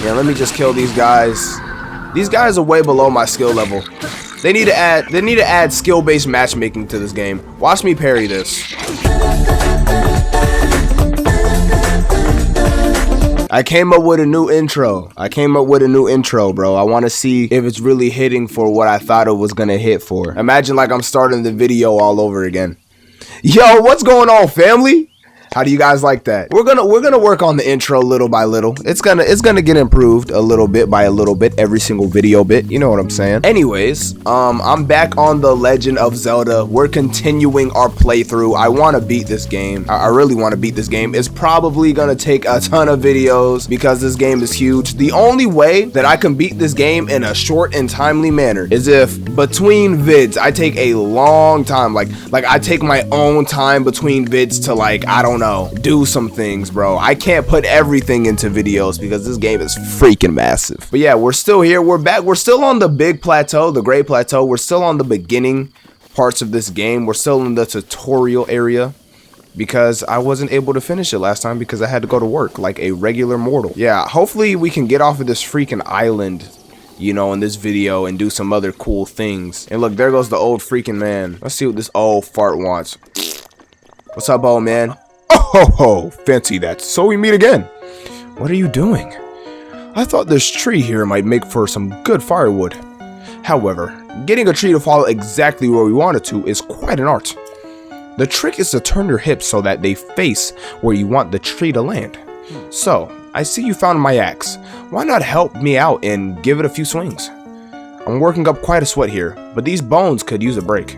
Yeah, let me just kill these guys. These guys are way below my skill level. They need to add skill-based matchmaking to this game. Watch me parry this. I came up with a new intro. Bro. I want to see if it's really hitting for what I thought it was gonna hit for. Imagine like I'm starting the video all over again. Yo, what's going on, family? How do you guys like that? We're gonna work on the intro little by little. It's gonna get improved a little bit by a little bit, every single video bit. You know what I'm saying? Anyways, I'm back on The Legend of Zelda. We're continuing our playthrough. I want to beat this game. I really want to beat this game. It's probably gonna take a ton of videos because this game is huge. The only way that I can beat this game in a short and timely manner is if between vids I take a long time, like I take my own time between vids to, like, I don't know, do some things, bro. I can't put everything into videos because this game is freaking massive. But yeah, we're still here. We're back. We're still on the big plateau, the Great Plateau. We're still on the beginning parts of this game. We're still in the tutorial area because I wasn't able to finish it last time because I had to go to work like a regular mortal. Yeah, hopefully we can get off of this freaking island, you know, in this video and do some other cool things. And look, there goes the old freaking man. Let's see what this old fart wants. What's up, old man? Oh ho ho, fancy that. So we meet again. What are you doing? I thought this tree here might make for some good firewood. However, getting a tree to fall exactly where we want it to is quite an art. The trick is to turn your hips so that they face where you want the tree to land. So, I see you found my axe. Why not help me out and give it a few swings? I'm working up quite a sweat here, but these bones could use a break.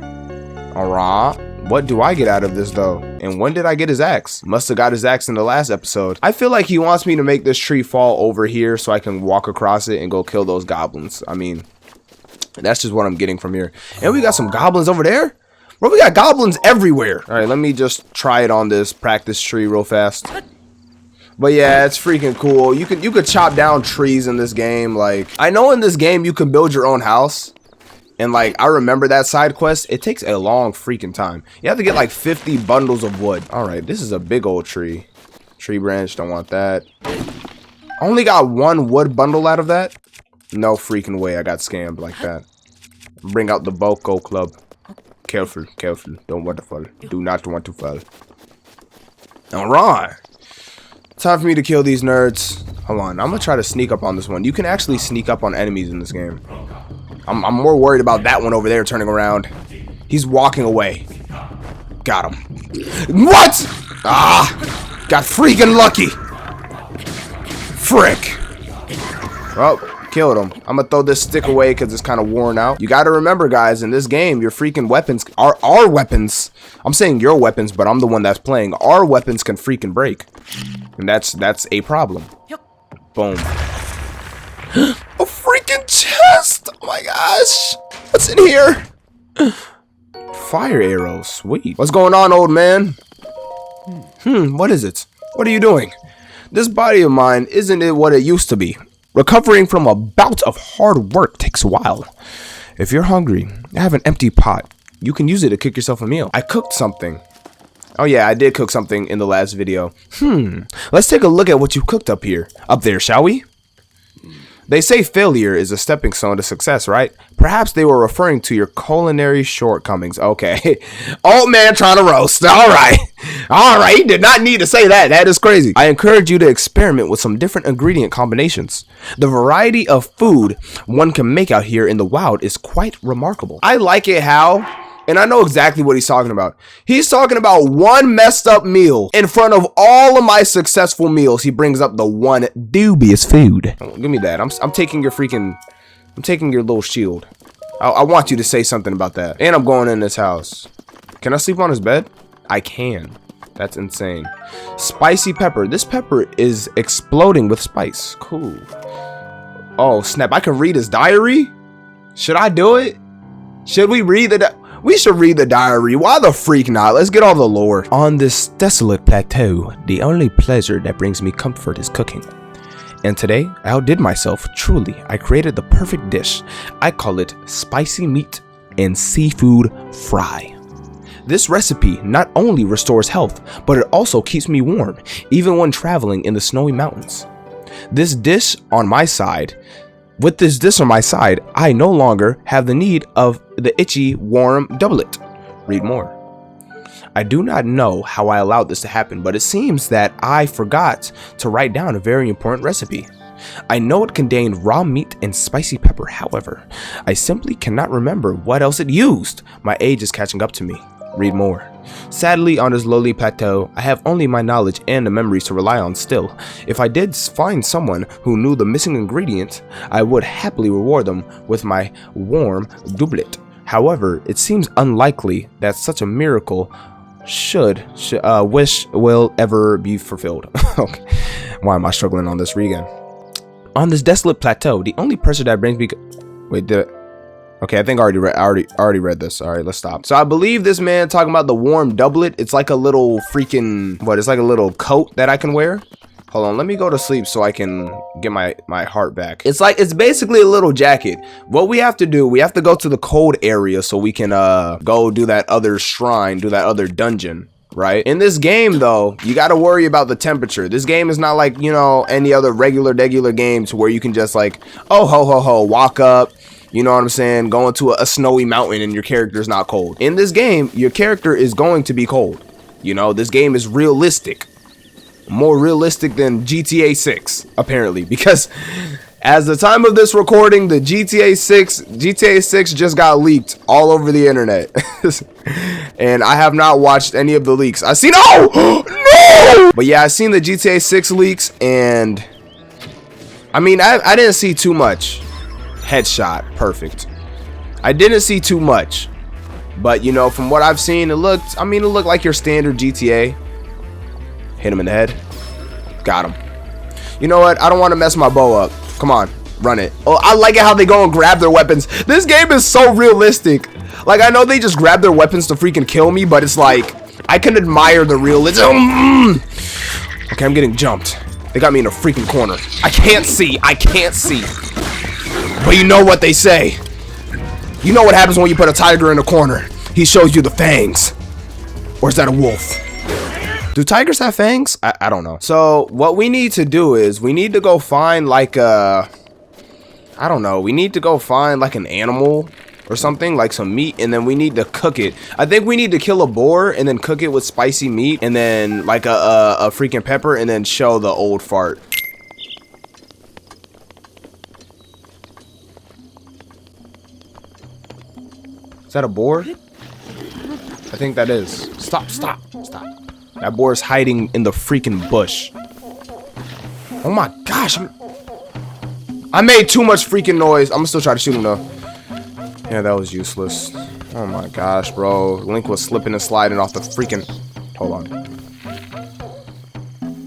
Alright. What do I get out of this though? And when did I get his axe? Must have got his axe in the last episode. I feel like he wants me to make this tree fall over here so I can walk across it and go kill those goblins. I mean, that's just what I'm getting from here. And we got some goblins over there? Bro, we got goblins everywhere. All right, let me just try it on this practice tree real fast. But yeah, it's freaking cool. You could chop down trees in this game. Like, I know in this game you can build your own house. And like, I remember that side quest, it takes a long freaking time. You have to get like 50 bundles of wood. All right, this is a big old tree. Tree branch, don't want that. I only got one wood bundle out of that. No freaking way I got scammed like that. Bring out the Boko Club. Careful, careful. Don't want to fall. Do not want to fall. All right. Time for me to kill these nerds. Hold on, I'm gonna try to sneak up on this one. You can actually sneak up on enemies in this game. I'm more worried about that one over there turning around. He's walking away. Got him. What? Ah! Got freaking lucky. Frick. Oh, killed him. I'm gonna throw this stick away because it's kind of worn out. You gotta remember, guys, in this game, your freaking weapons are our weapons. I'm saying your weapons, but I'm the one that's playing. Our weapons can freaking break. And that's a problem. Boom. A freaking chest! Oh my gosh! What's in here? Fire arrows, sweet. What's going on, old man? What is it? What are you doing? This body of mine isn't it what it used to be. Recovering from a bout of hard work takes a while. If you're hungry, I have an empty pot. You can use it to cook yourself a meal. I cooked something. Oh yeah, I did cook something in the last video. Let's take a look at what you cooked up there, shall we? They say failure is a stepping stone to success, right? Perhaps they were referring to your culinary shortcomings. Okay. Old man trying to roast. All right. All right. He did not need to say that. That is crazy. I encourage you to experiment with some different ingredient combinations. The variety of food one can make out here in the wild is quite remarkable. I like it how... And I know exactly what he's talking about. He's talking about one messed up meal. In front of all of my successful meals, he brings up the one dubious food. Oh, give me that. I'm taking your freaking... I'm taking your little shield. I want you to say something about that. And I'm going in this house. Can I sleep on his bed? I can. That's insane. Spicy pepper. This pepper is exploding with spice. Cool. Oh, snap. I can read his diary? Should I do it? Should we read the... We should read the diary. Why the freak not? Let's get all the lore. On this desolate plateau, the only pleasure that brings me comfort is cooking. And today, I outdid myself. Truly, I created the perfect dish. I call it spicy meat and seafood fry. This recipe not only restores health, but it also keeps me warm, even when traveling in the snowy mountains. This dish on my side, with this dish on my side, I no longer have the need of the itchy warm doublet. Read more. I do not know how I allowed this to happen, but it seems that I forgot to write down a very important recipe. I know it contained raw meat and spicy pepper, however, I simply cannot remember what else it used. My age is catching up to me. Read more. Sadly, on this lowly plateau, I have only my knowledge and the memories to rely on still. If I did find someone who knew the missing ingredient, I would happily reward them with my warm doublet. However, it seems unlikely that such a miracle wish will ever be fulfilled. Okay. Why am I struggling on this read again? On this desolate plateau, the only person that brings me... Wait, did it? Okay, I think I already read this. All right, let's stop. So I believe this man talking about the warm doublet. It's like a little freaking... What? It's like a little coat that I can wear. Hold on, let me go to sleep so I can get my heart back. It's basically a little jacket. What we have to do, we have to go to the cold area so we can go do that other shrine, do that other dungeon, right? In this game though, you got to worry about the temperature. This game is not like, you know, any other regular games where you can just like, oh ho, walk up, you know what I'm saying, go into a snowy mountain and your character's not cold. In this game, your character is going to be cold. You know, this game is realistic. More realistic than GTA 6, apparently, because as the time of this recording, the GTA 6 just got leaked all over the internet. And I have not watched any of the leaks. I seen no! But yeah, I seen the GTA 6 leaks, and I mean, I didn't see too much. Headshot, perfect. I didn't see too much, but you know, from what I've seen, it looked like your standard GTA. Hit him in the head. Got him. You know what? I don't want to mess my bow up. Come on, run it. Oh, I like it how they go and grab their weapons. This game is so realistic. Like, I know they just grab their weapons to freaking kill me, but it's like, I can admire the realism. Okay, I'm getting jumped. They got me in a freaking corner. I can't see. But you know what they say. You know what happens when you put a tiger in a corner. He shows you the fangs. Or is that a wolf? Do tigers have fangs? I don't know. So what we need to do is we need to go find like a, I don't know. We need to go find like an animal or something, like some meat, and then we need to cook it. I think we need to kill a boar and then cook it with spicy meat and then like a freaking pepper and then show the old fart. Is that a boar? I think that is. Stop. That boar's hiding in the freaking bush. Oh my gosh. I made too much freaking noise. I'm gonna still try to shoot him though. Yeah, that was useless. Oh my gosh, bro. Link was slipping and sliding off the freaking... Hold on.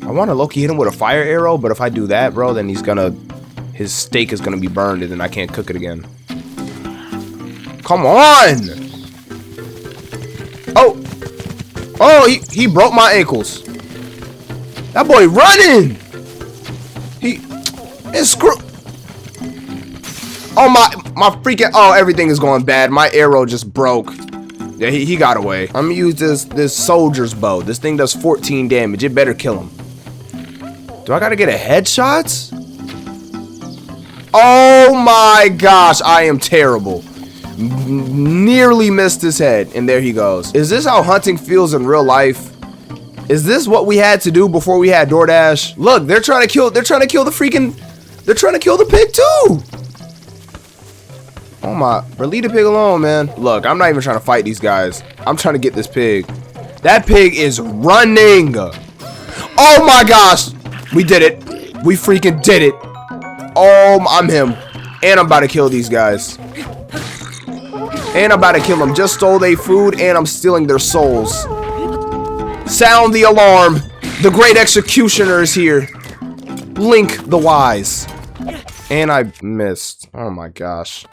I want to low-key hit him with a fire arrow, but if I do that, bro, then his steak is gonna be burned and then I can't cook it again. Come on! Oh, he broke my ankles. That boy running. It's screw. Oh my freaking, oh, everything is going bad. My arrow just broke. Yeah, he got away. I'm gonna use this soldier's bow. This thing does 14 damage. It better kill him. Do I gotta get a headshot? Oh my gosh, I am terrible. Nearly missed his head, and there he goes. Is this how hunting feels in real life? Is this what we had to do before we had DoorDash? Look, they're trying to kill the pig too. Oh my, bro, leave the pig alone, man. Look, I'm not even trying to fight these guys. I'm trying to get this pig. That pig is running. Oh my gosh, we did it. We freaking did it. Oh, I'm him, and I'm about to kill these guys. And I'm about to kill them. Just stole their food and I'm stealing their souls. Sound the alarm. The great executioner is here. Link the wise. And I missed. Oh my gosh.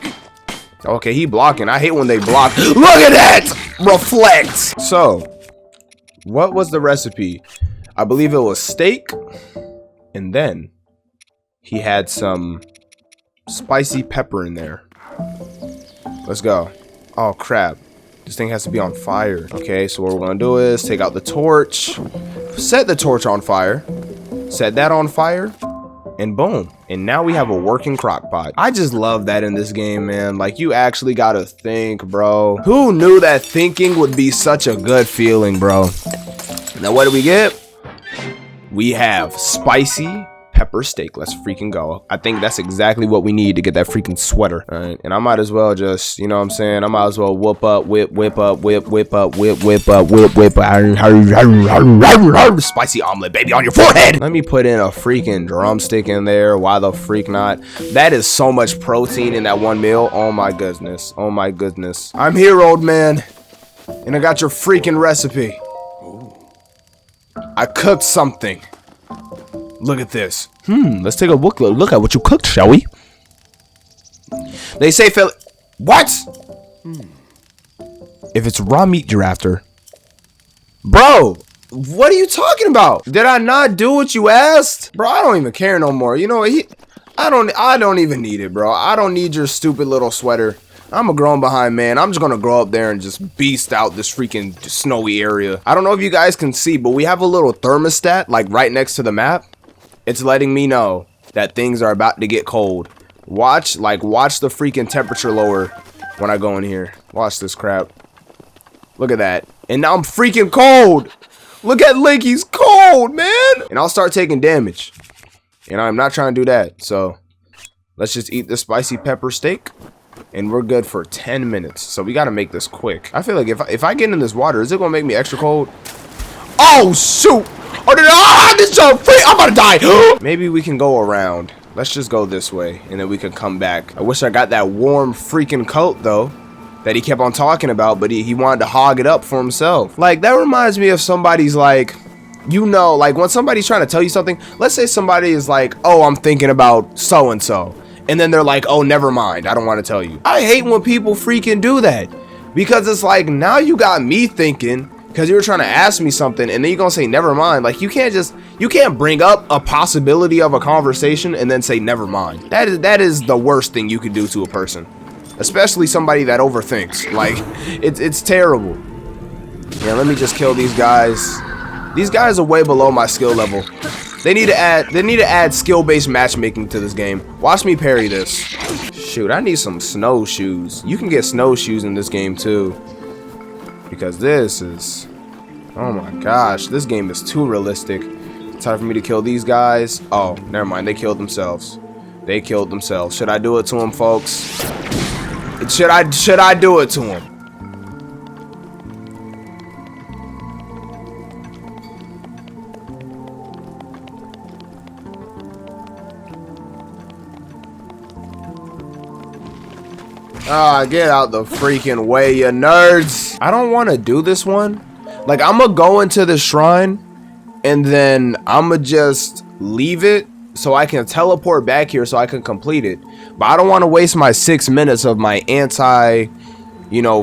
Okay, he blocking. I hate when they block. Look at that! Reflect. So, what was the recipe? I believe it was steak. And then he had some spicy pepper in there. Let's go. Oh crap, this thing has to be on fire. Okay, so what we're gonna do is take out the torch, set the torch on fire, set that on fire, And boom. And now we have a working crock pot. I just love that in this game, man. Like, you actually gotta think, bro. Who knew that thinking would be such a good feeling, bro? Now, what do we get? We have spicy pepper steak. Let's freaking go. I think that's exactly what we need to get that freaking sweater. All right. And I might as well just, you know what I'm saying? I might as well whip up, whip up, whip up, whip up. Spicy omelet, baby, on your forehead. Let me put in a freaking drumstick in there. Why the freak not? That is so much protein in that one meal. Oh my goodness. Oh my goodness. I'm here, old man. And I got your freaking recipe. I cooked something. Look at this. Let's take a look at what you cooked, shall we? They say, what? If it's raw meat you're after. Bro, what are you talking about? Did I not do what you asked? Bro, I don't even care no more. You know, I don't even need it, bro. I don't need your stupid little sweater. I'm a grown behind man. I'm just gonna grow up there and just beast out this freaking snowy area. I don't know if you guys can see, but we have a little thermostat like right next to the map. It's letting me know that things are about to get cold. Watch the freaking temperature lower when I go in here. Watch this crap. Look at that. And now I'm freaking cold. Look at Link, he's cold, man. And I'll start taking damage. And I'm not trying to do that. So let's just eat this spicy pepper steak. And we're good for 10 minutes. So we got to make this quick. I feel like if I get in this water, is it going to make me extra cold? Oh, shoot. Oh, this jump free. I'm about to die. Maybe we can go around. Let's just go this way. And then we can come back. I wish I got that warm freaking coat, though, that he kept on talking about. But he wanted to hog it up for himself. Like, that reminds me of somebody's like, you know, like when somebody's trying to tell you something. Let's say somebody is like, oh, I'm thinking about so-and-so. And then they're like, oh, never mind. I don't want to tell you. I hate when people freaking do that. Because it's like, now you got me thinking because you were trying to ask me something. And then you're going to say, never mind. Like, you can't bring up a possibility of a conversation and then say, never mind. That is the worst thing you could do to a person. Especially somebody that overthinks. Like, it's terrible. Yeah, let me just kill these guys. These guys are way below my skill level. They need to add skill-based matchmaking to this game. Watch me parry this. Shoot, I need some snowshoes. You can get snowshoes in this game too. Because this is, oh my gosh, this game is too realistic. It's time for me to kill these guys. Oh, never mind, they killed themselves. They killed themselves. Should I do it to them, folks? Should I do it to them? Ah, get out the freaking way, you nerds. I don't want to do this one. Like, I'm gonna go into the shrine and then I'm gonna just leave it so I can teleport back here so I can complete it. But I don't want to waste my 6 minutes of my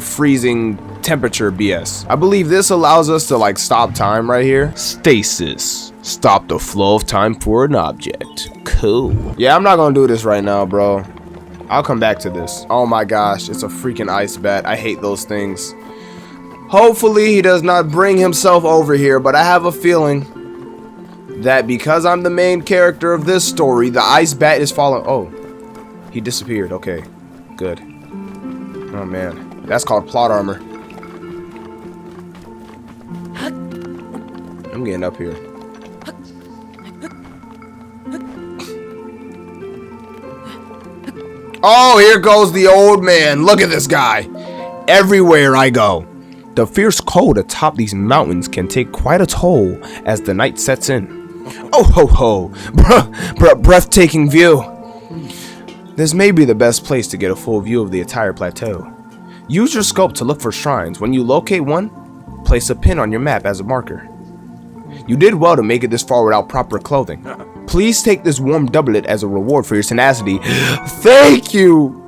freezing temperature BS. I believe this allows us to like stop time right here. Stasis. Stop the flow of time for an object. Cool. Yeah, I'm not gonna do this right now, bro. I'll come back to this. Oh my gosh, it's a freaking ice bat. I hate those things. Hopefully he does not bring himself over here, but I have a feeling that because I'm the main character of this story, the ice bat is falling. Oh, he disappeared. Okay, good. Oh man, that's called plot armor. I'm getting up here. Oh, here goes the old man. Look at this guy. Everywhere I go. The fierce cold atop these mountains can take quite a toll as the night sets in. Oh ho ho. Breathtaking view. This may be the best place to get a full view of the entire plateau. Use your scope to look for shrines. When you locate one, place a pin on your map as a marker. You did well to make it this far without proper clothing. Please take this warm doublet as a reward for your tenacity. Thank you!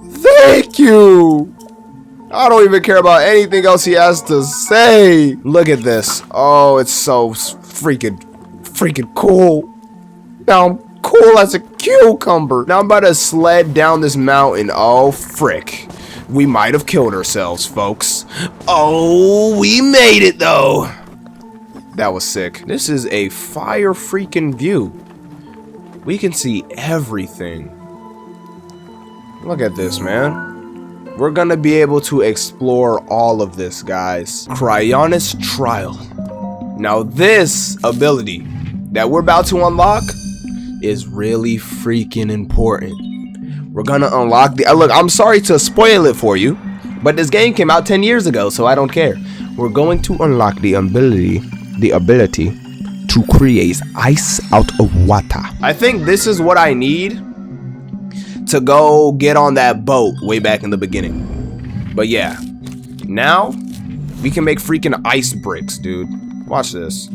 Thank you! I don't even care about anything else he has to say. Look at this. Oh, it's so freaking cool. Now I'm cool as a cucumber. Now I'm about to sled down this mountain. Oh, frick. We might have killed ourselves, folks. Oh, we made it, though. That was sick. This is a fire freaking view. We can see everything. Look at this, man. We're gonna be able to explore all of this, guys. Cryonis Trial. Now this ability that we're about to unlock is really freaking important. We're gonna unlock the look, I'm sorry to spoil it for you, but this game came out 10 years ago, so I don't care. We're going to unlock the ability to create ice out of water. I think this is what I need to go get on that boat way back in the beginning. But yeah, now we can make freaking ice bricks, dude. Watch this.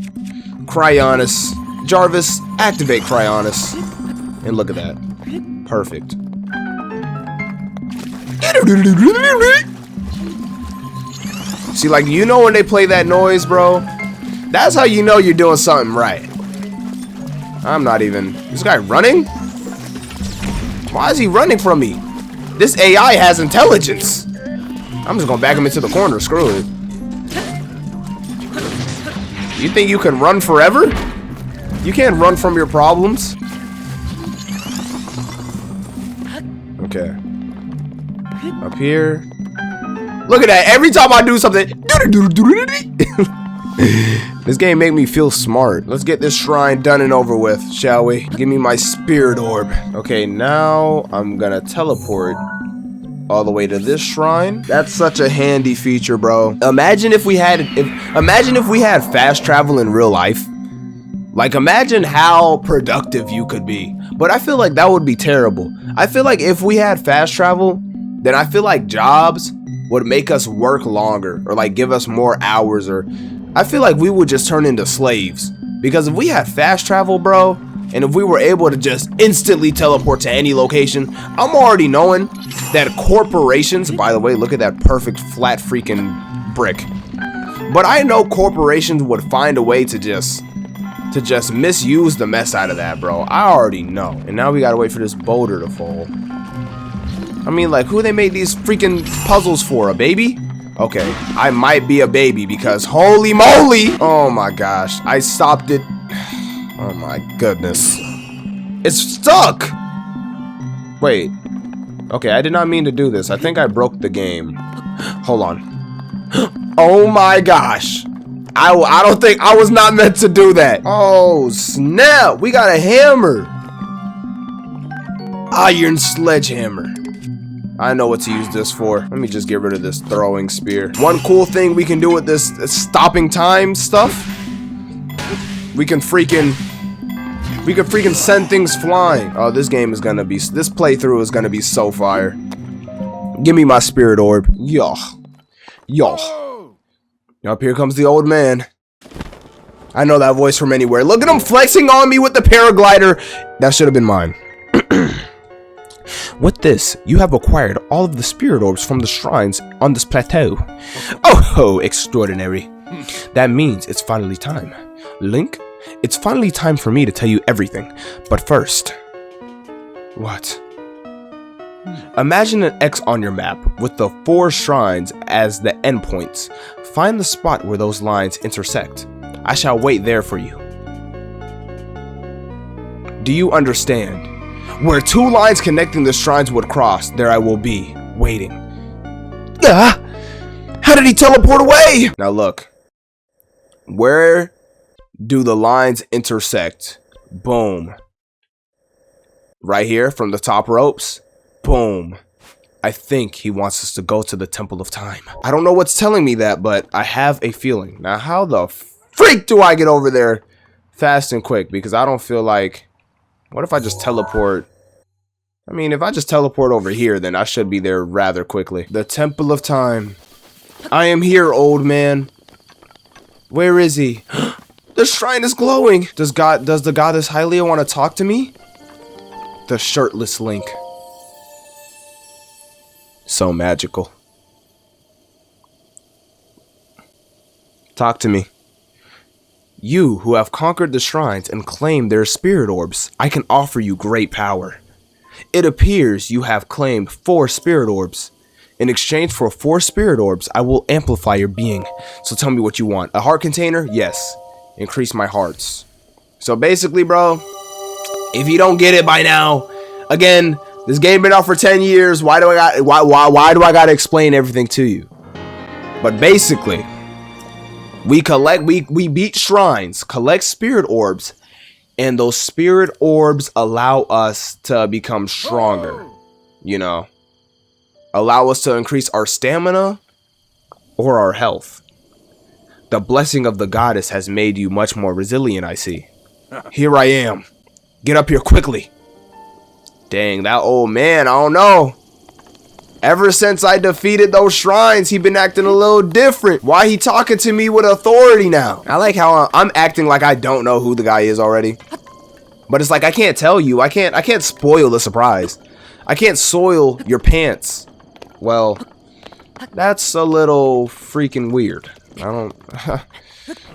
Cryonis. Jarvis, activate Cryonis. And look at that. Perfect. See, like, you know when they play that noise, bro? That's how you know you're doing something right. I'm not even... This guy running? Why is he running from me? This AI has intelligence. I'm just gonna back him into the corner. Screw it. You think you can run forever? You can't run from your problems. Okay. Up here. Look at that. Every time I do something. This game make me feel smart. Let's get this shrine done and over with, shall we? Give me my spirit orb. Okay, now I'm gonna teleport all the way to this shrine. That's such a handy feature, bro. Imagine if we had fast travel in real life. Like, imagine how productive you could be. But I feel like that would be terrible. I feel like if we had fast travel, then I feel like jobs would make us work longer, or like give us more hours, or I feel like we would just turn into slaves. Because if we had fast travel, bro, and if we were able to just instantly teleport to any location, I'm already knowing that corporations, by the way, look at that perfect flat freaking brick. But I know corporations would find a way to just misuse the mess out of that, bro. I already know. And now we gotta wait for this boulder to fall. I mean, like, who they made these freaking puzzles for? A baby? Okay, I might be a baby because holy moly! Oh my gosh, I stopped it. Oh my goodness. It's stuck! Wait. Okay, I did not mean to do this. I think I broke the game. Hold on. Oh my gosh. I don't think I was not meant to do that. Oh snap, we got a hammer. Iron sledgehammer. I know what to use this for. Let me just get rid of this throwing spear. One cool thing we can do with this stopping time stuff, we can freaking send things flying. Oh, this playthrough is gonna be so fire. Give me my spirit orb. Yo. Up here comes the old man. I know that voice from anywhere. Look at him flexing on me with the paraglider. That should have been mine. With this, you have acquired all of the spirit orbs from the shrines on this plateau. Oh, extraordinary. That means it's finally time. Link, it's finally time for me to tell you everything. But first... What? Imagine an X on your map with the 4 shrines as the endpoints. Find the spot where those lines intersect. I shall wait there for you. Do you understand? Where 2 lines connecting the shrines would cross, there I will be, waiting. Ah! How did he teleport away? Now look. Where do the lines intersect? Boom. Right here from the top ropes. Boom. I think he wants us to go to the Temple of Time. I don't know what's telling me that, but I have a feeling. Now, how the freak do I get over there fast and quick? Because I don't feel like... What if I just teleport? I mean, if I just teleport over here, then I should be there rather quickly. The Temple of Time. I am here, old man. Where is he? The shrine is glowing. Does the goddess Hylia want to talk to me? The shirtless Link. So magical. Talk to me. You who have conquered the shrines and claimed their spirit orbs, I can offer you great power. It appears you have claimed 4 spirit orbs. In exchange for 4 spirit orbs, I will amplify your being. So tell me what you want. A heart container? Yes. Increase my hearts. So basically, bro, If you don't get it by now, again, this game been out for 10 years. Why do I gotta explain everything to you? But basically, we beat shrines, collect spirit orbs, and those spirit orbs allow us to become stronger. You know, allow us to increase our stamina or our health. The blessing of the goddess has made you much more resilient, I see. Here I am. Get up here quickly. Dang, that old man, I don't know. Ever since I defeated those shrines, he been acting a little different. Why he talking to me with authority now? I like how I'm acting like I don't know who the guy is already. But it's like, I can't tell you. I can't spoil the surprise. I can't soil your pants. Well, that's a little freaking weird. I don't...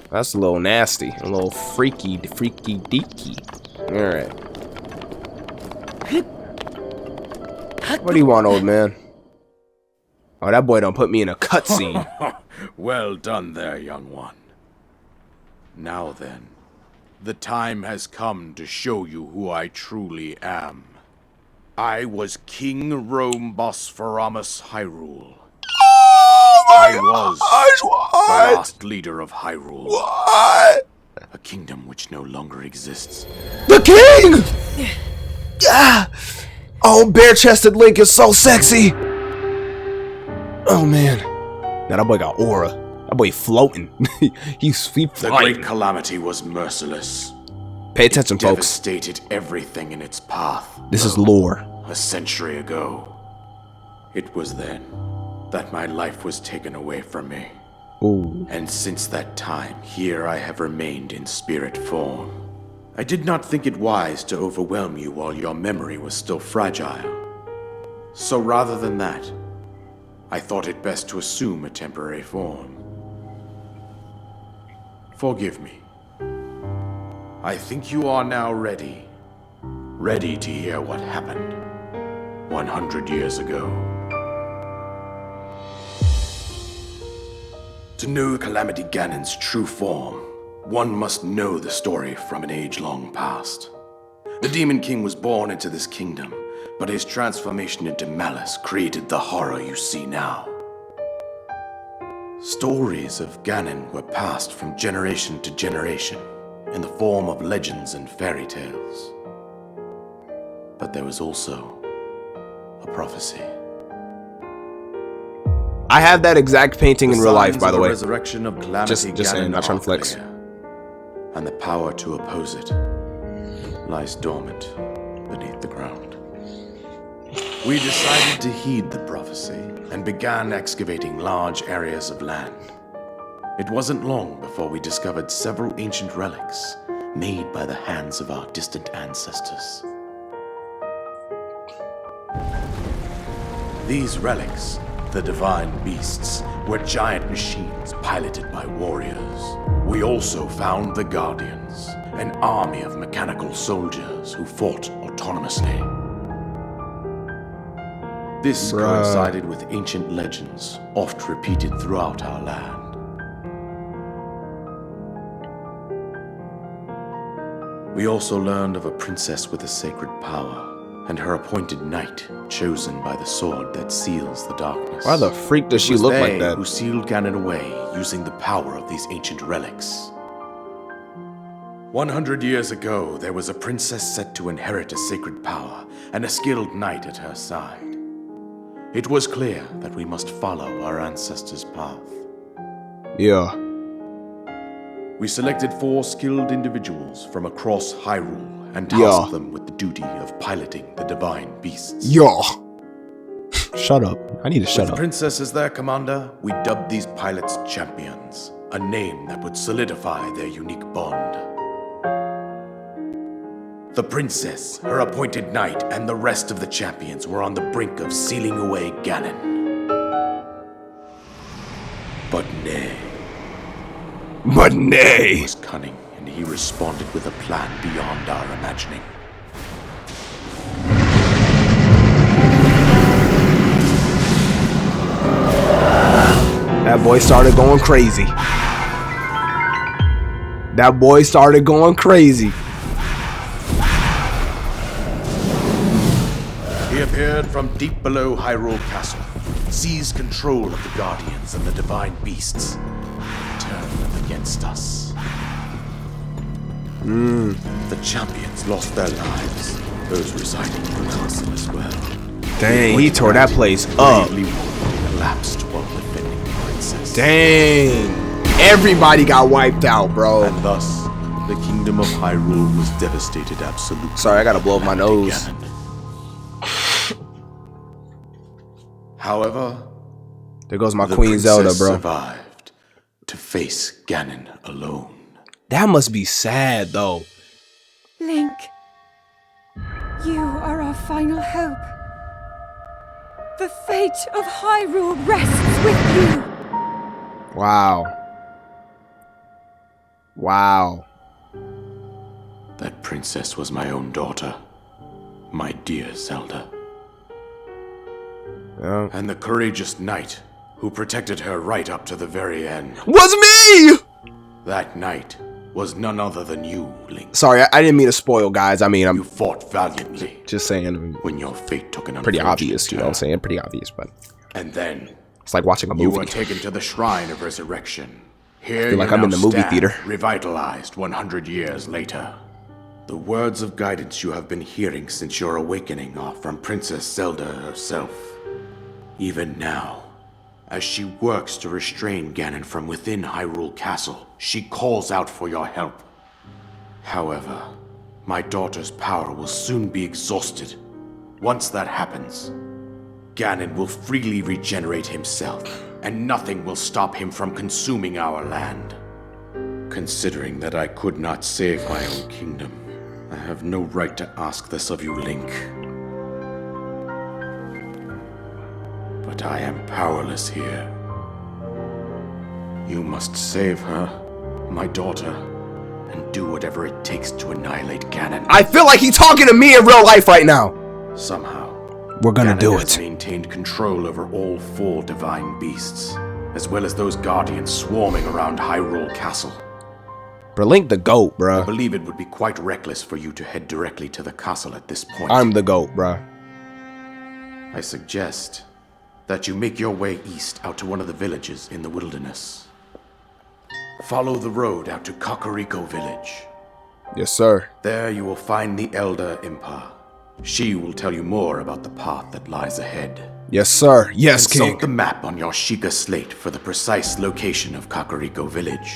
That's a little nasty. A little freaky deaky. Alright. What do you want, old man? Oh, that boy done put me in a cutscene. Well done there, young one. Now then, the time has come to show you who I truly am. I was King Rome Bosphoramus Hyrule. I was the last leader of Hyrule. What? A kingdom which no longer exists. The king! Yeah! Oh, bare-chested Link is so sexy! Oh, man. Now that boy got aura. That boy floating. He's flying. The great calamity was merciless. Pay attention, folks. Devastated everything in its path. This is lore. A century ago. It was then that my life was taken away from me. Ooh. And since that time, here I have remained in spirit form. I did not think it wise to overwhelm you while your memory was still fragile. So rather than that, I thought it best to assume a temporary form. Forgive me. I think you are now ready. Ready to hear what happened 100 years ago. To know Calamity Ganon's true form, one must know the story from an age long past. The Demon King was born into this kingdom, but his transformation into malice created the horror you see now. Stories of Ganon were passed from generation to generation in the form of legends and fairy tales. But there was also a prophecy. I have that exact painting in real life, by the way. Resurrection of Calamity Just saying, not trying to flex. And the power to oppose it lies dormant beneath the ground. We decided to heed the prophecy and began excavating large areas of land. It wasn't long before we discovered several ancient relics made by the hands of our distant ancestors. These relics, the divine beasts, were giant machines piloted by warriors. We also found the Guardians, an army of mechanical soldiers who fought autonomously. This coincided with ancient legends, oft repeated throughout our land. We also learned of a princess with a sacred power, and her appointed knight, chosen by the sword that seals the darkness. Why the freak does she look like that? Who sealed Ganon away using the power of these ancient relics. 100 years ago, there was a princess set to inherit a sacred power and a skilled knight at her side. It was clear that we must follow our ancestors' path. Yeah. We selected 4 skilled individuals from across Hyrule and tasked them with the duty of piloting the divine beasts. Yo. Shut up. I need to shut With up. Princess as their commander, we dubbed these pilots champions, a name that would solidify their unique bond. The princess, her appointed knight, and the rest of the champions were on the brink of sealing away Ganon. But nay. He was cunning, and he responded with a plan beyond our imagining. That boy started going crazy. He appeared from deep below Hyrule Castle, seized control of the Guardians and the Divine Beasts, and turned them against us. The champions lost their lives, those residing in the castle as well. Dang, he tore that place up. Collapsed while defending the princess. Dang, everybody got wiped out, bro. And thus, the kingdom of Hyrule was devastated absolutely. Sorry, I gotta blow up my nose. However, there goes my the Queen Zelda, princess bro. survived to face Ganon alone. That must be sad, though. Link, you are our final hope. The fate of Hyrule rests with you. Wow. Wow. That princess was my own daughter, my dear Zelda. Yeah. And the courageous knight who protected her right up to the very end. Was me! That knight was none other than you, Link. Sorry, I didn't mean to spoil, guys. I mean, I'm You fought valiantly just saying. when your fate took an Pretty unfortunate obvious, you know what I'm turn. saying? Pretty obvious, but And then it's like watching a you movie. were taken to the Shrine of Resurrection. Here feel like you I'm in now the movie stand, theater. Revitalized 100 years later. The words of guidance you have been hearing since your awakening are from Princess Zelda herself. Even now, as she works to restrain Ganon from within Hyrule Castle, she calls out for your help. However, my daughter's power will soon be exhausted. Once that happens, Ganon will freely regenerate himself, and nothing will stop him from consuming our land. Considering that I could not save my own kingdom, I have no right to ask this of you, Link. But I am powerless here. You must save her, my daughter, and do whatever it takes to annihilate Ganon. I feel like he's talking to me in real life right now. Somehow, We're gonna Ganon do has it. maintained control over all 4 divine beasts, as well as those guardians swarming around Hyrule Castle. Bro, Link the GOAT, I bro. believe it would be quite reckless for you to head directly to the castle at this point. I'm the GOAT, bro. I suggest that you make your way east out to one of the villages in the wilderness. Follow the road out to Kakariko Village. Yes, sir. There you will find the Elder Impa. She will tell you more about the path that lies ahead. Yes, sir. Yes, Consult King. the map on your Sheikah slate for the precise location of Kakariko Village.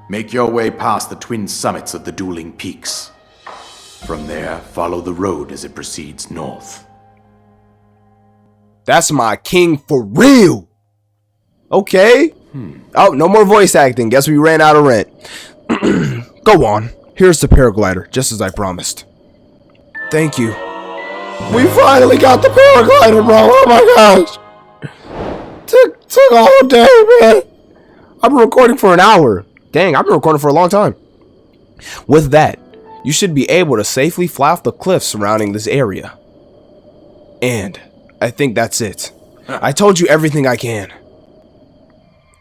Make your way past the twin summits of the dueling peaks. From there, follow the road as it proceeds north. That's my king for real. Okay. Oh, no more voice acting. Guess we ran out of rent. Go on. Here's the paraglider, just as I promised. Thank you. We finally got the paraglider, bro. Oh my gosh. Took a whole day, man. I've been recording for an hour. Dang, I've been recording for a long time. With that, you should be able to safely fly off the cliffs surrounding this area. And I think that's it. I told you everything I can.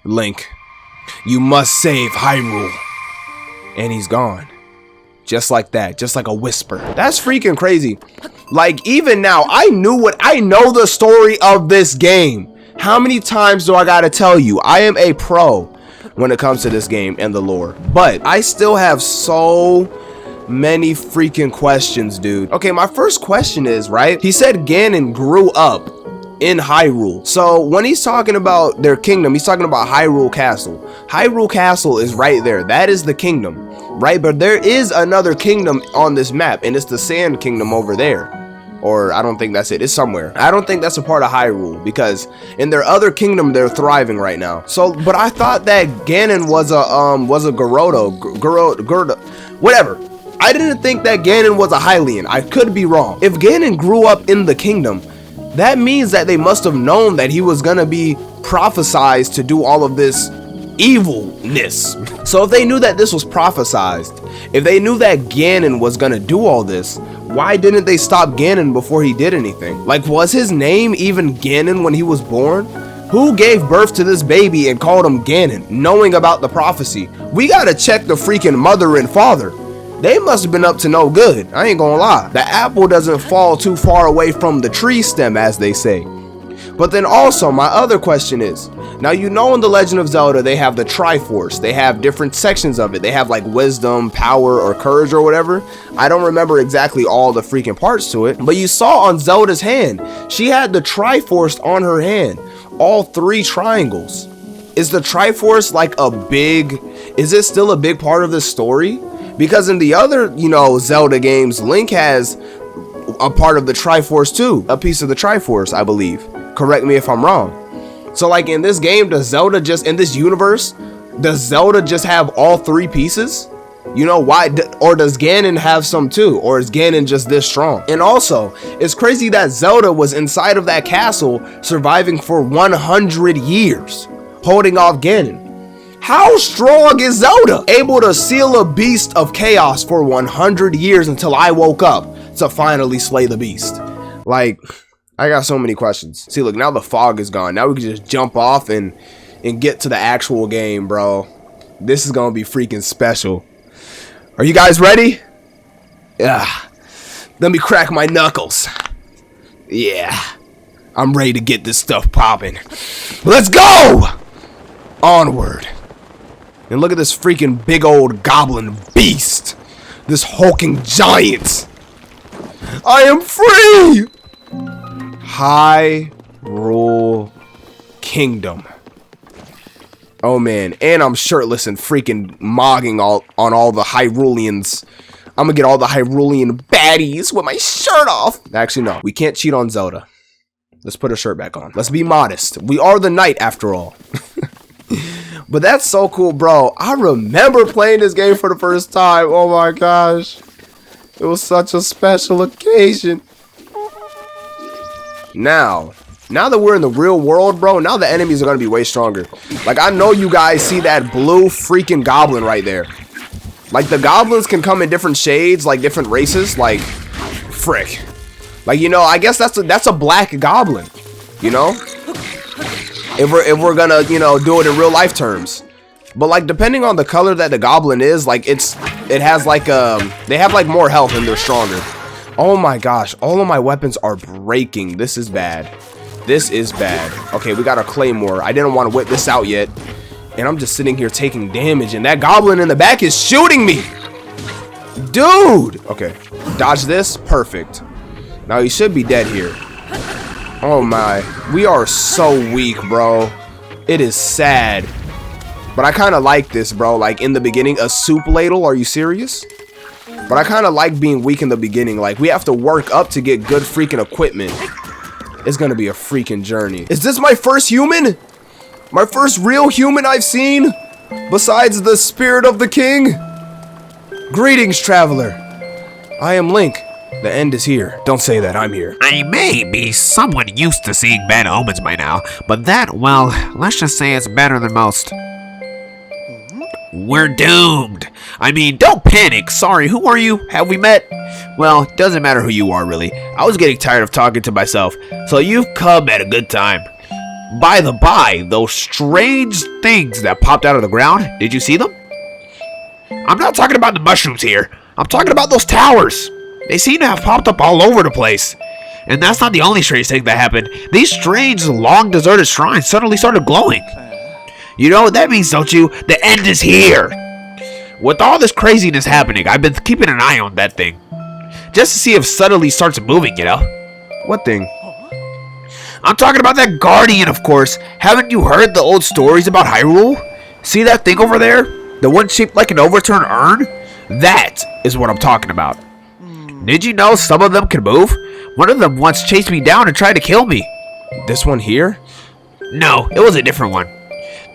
Link, you must save Hyrule. And he's gone. Just like that, just like a whisper. That's freaking crazy. Like, even now, I know the story of this game. How many times do I gotta tell you? I am a pro when it comes to this game and the lore. But I still have so many freaking questions, dude. Okay, my first question is, right? He said Ganon grew up in Hyrule. So when he's talking about their kingdom, he's talking about Hyrule Castle. Hyrule Castle is right there. That is the kingdom, right? But there is another kingdom on this map, and it's the Sand Kingdom over there. Or I don't think that's it. It's somewhere. I don't think that's a part of Hyrule, because in their other kingdom they're thriving right now. So, but I thought that Ganon was a Gerudo, whatever. I didn't think that Ganon was a Hylian. I could be wrong. If Ganon grew up in the kingdom, that means that they must have known that he was gonna be prophesized to do all of this evilness. So if they knew that this was prophesized, if they knew that Ganon was gonna do all this, why didn't they stop Ganon before he did anything? Like, was his name even Ganon when he was born? Who gave birth to this baby and called him Ganon, knowing about the prophecy? We gotta check the freaking mother and father. They must have been up to no good. I ain't gonna lie. The apple doesn't fall too far away from the tree stem, as they say. But then also, my other question is, now you know in The Legend of Zelda, they have the Triforce. They have different sections of it. They have like wisdom, power, or courage or whatever. I don't remember exactly all the freaking parts to it. But you saw on Zelda's hand, she had the Triforce on her hand. All 3 triangles. Is the Triforce like is it still a big part of the story? Because in the other, you know, Zelda games, Link has a part of the Triforce too. A piece of the Triforce, I believe. Correct me if I'm wrong. So like in this game, in this universe, does Zelda just have all 3 pieces? You know why? Or does Ganon have some too? Or is Ganon just this strong? And also, it's crazy that Zelda was inside of that castle surviving for 100 years, holding off Ganon. How strong is Zelda? Able to seal a beast of chaos for 100 years until I woke up to finally slay the beast. Like, I got so many questions. See, look, now the fog is gone. Now we can just jump off and get to the actual game, bro. This is gonna be freaking special. Are you guys ready? Yeah. Let me crack my knuckles. Yeah. I'm ready to get this stuff popping. Let's go! Onward. And look at this freaking big old goblin beast. This hulking giant. I am free! Hyrule Kingdom. Oh man, and I'm shirtless and freaking mogging on all the Hyruleans. I'm gonna get all the Hyrulean baddies with my shirt off. Actually, no, we can't cheat on Zelda. Let's put her shirt back on. Let's be modest. We are the knight after all. But that's so cool, bro. I remember playing this game for the first time. Oh my gosh. It was such a special occasion. Now that we're in the real world, bro, now the enemies are going to be way stronger. Like, I know you guys see that blue freaking goblin right there. Like, the goblins can come in different shades, like different races. Like, frick. Like, you know, I guess that's a black goblin, you know? If we're gonna, you know, do it in real life terms. But like, depending on the color that the goblin is, like it has like they have like more health and they're stronger. Oh my gosh, all of my weapons are breaking. This is bad. This is bad. Okay, we got a claymore. I didn't want to whip this out yet, and I'm just sitting here taking damage, and that goblin in the back is shooting me, dude. Okay, dodge this. Perfect. Now he should be dead here. Oh my, we are so weak, bro. It is sad. But I kind of like this, bro. Like in the beginning, a soup ladle, are you serious? But I kind of like being weak in the beginning. Like we have to work up to get good freaking equipment. It's gonna be a freaking journey. Is this my first human? My first real human I've seen? Besides the spirit of the king? Greetings, traveler. I am Link. The end is here. Don't say that, I'm here. I may be somewhat used to seeing bad omens by now, but that, well, let's just say it's better than most. We're doomed. I mean, don't panic. Sorry, who are you? Have we met? Well, doesn't matter who you are, really. I was getting tired of talking to myself, so you've come at a good time. By the by, those strange things that popped out of the ground, did you see them? I'm not talking about the mushrooms here. I'm talking about those towers. They seem to have popped up all over the place. And that's not the only strange thing that happened. These strange, long deserted shrines suddenly started glowing. You know what that means, don't you? The end is here. With all this craziness happening, I've been keeping an eye on that thing. Just to see if suddenly starts moving, you know? What thing? I'm talking about that guardian, of course. Haven't you heard the old stories about Hyrule? See that thing over there? The one shaped like an overturned urn? That is what I'm talking about. Did you know some of them can move? One of them once chased me down and tried to kill me. This one here? No, it was a different one.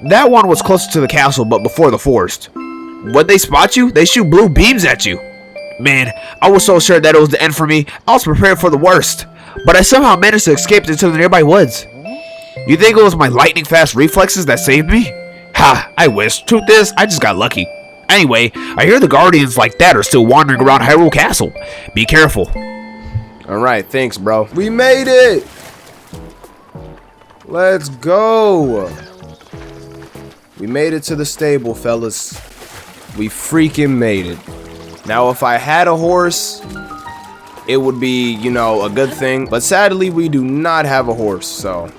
That one was closer to the castle, but before the forest. When they spot you, they shoot blue beams at you. Man, I was so sure that it was the end for me. I was prepared for the worst. But I somehow managed to escape into the nearby woods. You think it was my lightning-fast reflexes that saved me? Ha, I wish. Truth is, I just got lucky. Anyway, I hear the guardians like that are still wandering around Hyrule Castle. Be careful. Alright, thanks, bro. We made it! Let's go! We made it to the stable, fellas. We freaking made it. Now, if I had a horse, it would be, you know, a good thing. But sadly, we do not have a horse, so.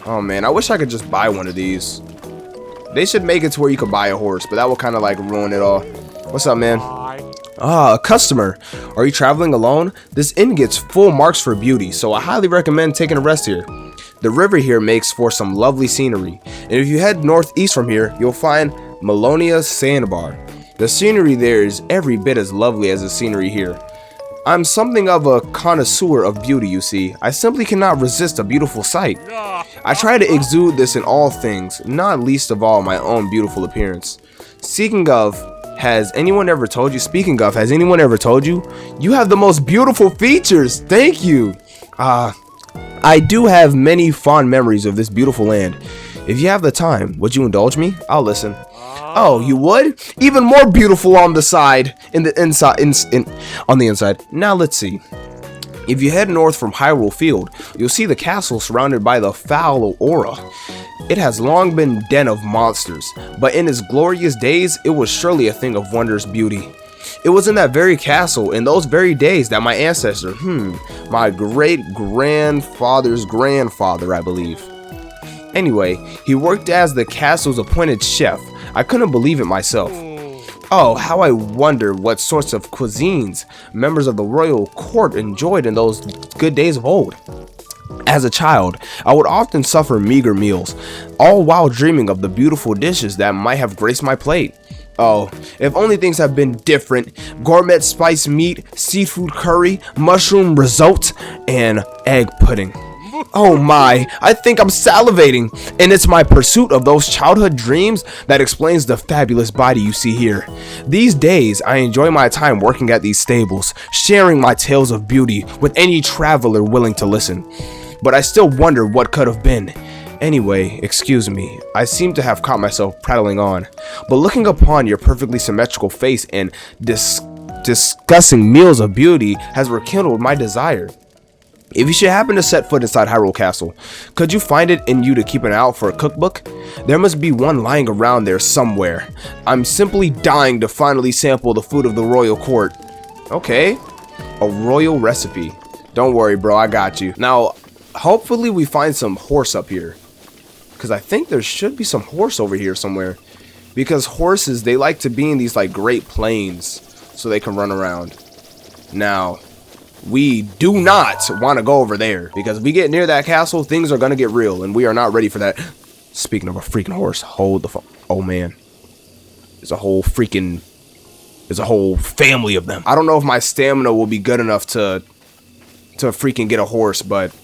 Oh, man, I wish I could just buy one of these. They should make it to where you could buy a horse, but that will kind of like ruin it all. What's up, man? Ah, a customer. Are you traveling alone? This inn gets full marks for beauty, so I highly recommend taking a rest here. The river here makes for some lovely scenery, and if you head northeast from here, you'll find Melonia Sandbar. The scenery there is every bit as lovely as the scenery here. I'm something of a connoisseur of beauty, you see. I simply cannot resist a beautiful sight. I try to exude this in all things, not least of all my own beautiful appearance. Speaking of, has anyone ever told you you have the most beautiful features? Thank you. I do have many fond memories of this beautiful land. If you have the time, would you indulge me? I'll listen. Oh, you would? Even more beautiful on the side, on the inside. Now let's see. If you head north from Hyrule Field, you'll see the castle surrounded by the foul aura. It has long been den of monsters, but in its glorious days, it was surely a thing of wondrous beauty. It was in that very castle, in those very days, that my ancestor, my great-grandfather's grandfather, I believe. Anyway, he worked as the castle's appointed chef. I couldn't believe it myself. Oh, how I wonder what sorts of cuisines members of the royal court enjoyed in those good days of old. As a child, I would often suffer meager meals, all while dreaming of the beautiful dishes that might have graced my plate. Oh, if only things had been different. Gourmet spiced meat, seafood curry, mushroom risotto, and egg pudding. Oh my, I think I'm salivating, and it's my pursuit of those childhood dreams that explains the fabulous body you see here. These days, I enjoy my time working at these stables, sharing my tales of beauty with any traveler willing to listen. But I still wonder what could have been. Anyway, excuse me, I seem to have caught myself prattling on, but looking upon your perfectly symmetrical face and discussing meals of beauty has rekindled my desire. If you should happen to set foot inside Hyrule Castle, could you find it in you to keep an eye out for a cookbook? There must be one lying around there somewhere. I'm simply dying to finally sample the food of the royal court. Okay, a royal recipe. Don't worry, bro, I got you. Now, hopefully we find some horse up here, because I think there should be some horse over here somewhere. Because horses, they like to be in these like great plains so they can run around. Now, we do not want to go over there, because if we get near that castle, things are going to get real, and we are not ready for that. Speaking of a freaking horse, hold the phone. Oh man, there's a whole family of them. I don't know if my stamina will be good enough to freaking get a horse, but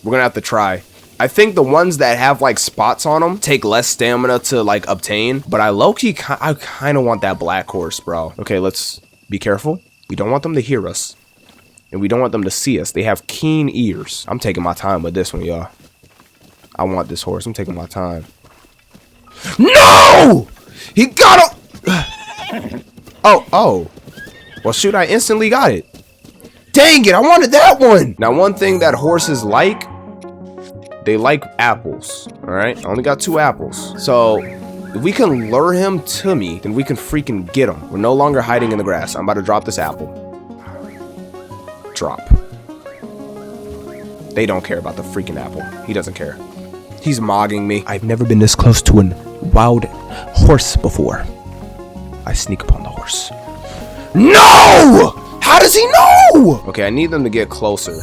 we're gonna have to try. I think the ones that have like spots on them take less stamina to like obtain, but I kind of want that black horse, bro. Okay, let's be careful. We don't want them to hear us. And we don't want them to see us. They have keen ears. I'm taking my time with this one, y'all. I want this horse. I'm taking my time. No! He got him! Oh. Well, shoot, I instantly got it. Dang it, I wanted that one! Now, one thing that horses like, they like apples, all right? I only got 2 apples. So, if we can lure him to me, then we can freaking get him. We're no longer hiding in the grass. I'm about to drop this apple. Drop. They don't care about the freaking apple. He doesn't care. He's mogging me. I've never been this close to a wild horse before. I sneak upon the horse. No! How does he know? Okay, I need them to get closer.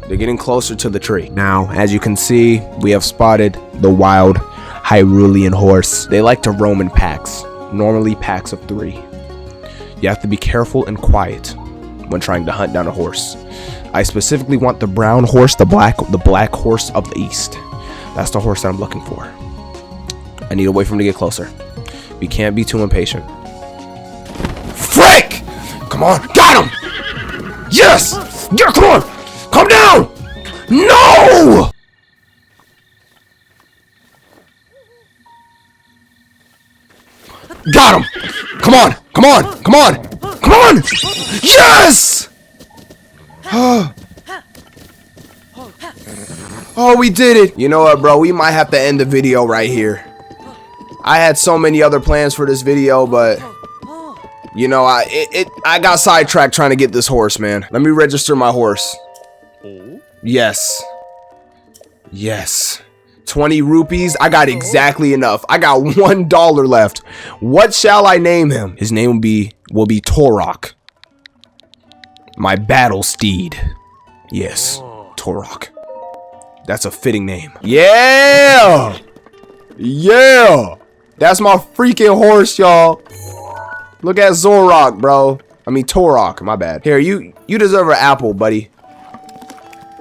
They're getting closer to the tree. Now, as you can see, we have spotted the wild Hyrulean horse. They like to roam in packs, normally packs of 3. You have to be careful and quiet when trying to hunt down a horse. I specifically want the brown horse, the black horse of the east. That's the horse that I'm looking for. I need to wait for him to get closer. We can't be too impatient. Frick! Come on, got him! Yes! Yeah, come on! Calm down! No! Got him! Come on! Come on! Come on! Come on! Yes! Oh, we did it. You know what, bro? We might have to end the video right here. I had so many other plans for this video, but You know, I got sidetracked trying to get this horse, man. Let me register my horse. Yes. Yes. 20 rupees. I got exactly enough. I got $1 left. What shall I name him? His name will be Torok. My battle steed. Yes, Torok. That's a fitting name. Yeah! Yeah! That's my freaking horse, y'all. Look at Zorok, bro. I mean, Torok, my bad. Here, you deserve an apple, buddy.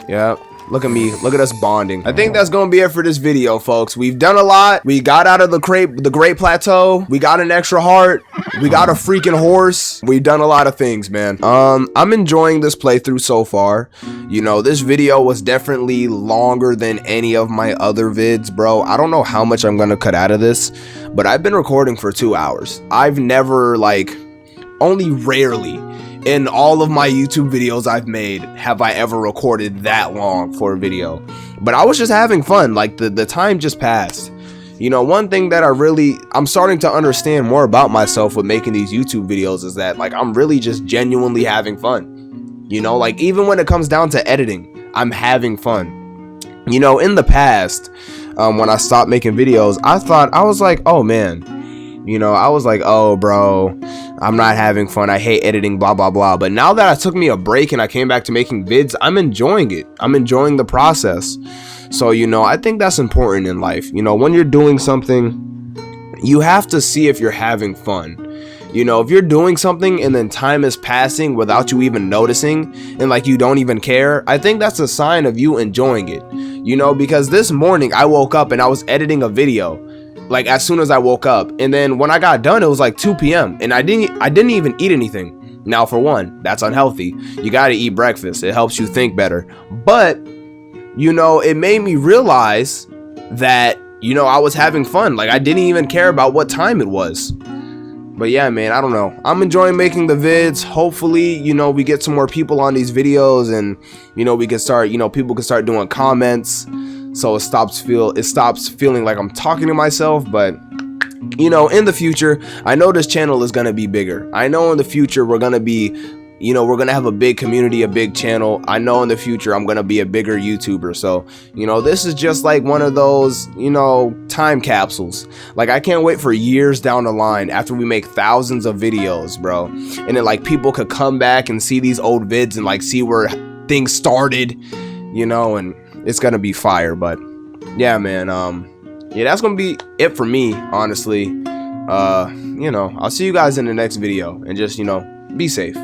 Yep. Look at me. Look at us bonding. I think that's gonna be it for this video, folks. We've done a lot. We got out of the Great Plateau. We got an extra heart. We got a freaking horse. We've done a lot of things, man. I'm enjoying this playthrough so far. You know, this video was definitely longer than any of my other vids, bro. I don't know how much I'm gonna cut out of this, but I've been recording for 2 hours. I've never, like, only rarely in all of my YouTube videos I've made have I ever recorded that long for a video. But I was just having fun. Like, the time just passed. You know, one thing that I'm starting to understand more about myself with making these YouTube videos is that, like, I'm really just genuinely having fun. You know, like, even when it comes down to editing, I'm having fun. You know, in the past, when I stopped making videos, I was like, oh man, you know, I was like, oh bro, I'm not having fun. I hate editing, blah, blah, blah. But now that I took me a break and I came back to making vids, I'm enjoying it. I'm enjoying the process. So, you know, I think that's important in life. You know, when you're doing something, you have to see if you're having fun. You know, if you're doing something and then time is passing without you even noticing and like you don't even care, I think that's a sign of you enjoying it. You know, because this morning I woke up and I was editing a video. Like, as soon as I woke up, and then when I got done, it was like 2 p.m. and I didn't even eat anything. Now, for one, that's unhealthy. You got to eat breakfast. It helps you think better. But, you know, it made me realize that, you know, I was having fun. Like, I didn't even care about what time it was. But yeah, man, I don't know. I'm enjoying making the vids. Hopefully, you know, we get some more people on these videos, and, you know, we can start, you know, people can start doing comments. So it stops feeling like I'm talking to myself. But, you know, in the future, I know this channel is going to be bigger. I know in the future we're going to be, you know, we're going to have a big community, a big channel. I know in the future I'm going to be a bigger YouTuber. So, you know, this is just like one of those, you know, time capsules. Like, I can't wait for years down the line after we make thousands of videos, bro. And then, like, people could come back and see these old vids and, like, see where things started, you know, and it's gonna be fire. But yeah, man, yeah, that's gonna be it for me, honestly. You know, I'll see you guys in the next video, and just, you know, be safe.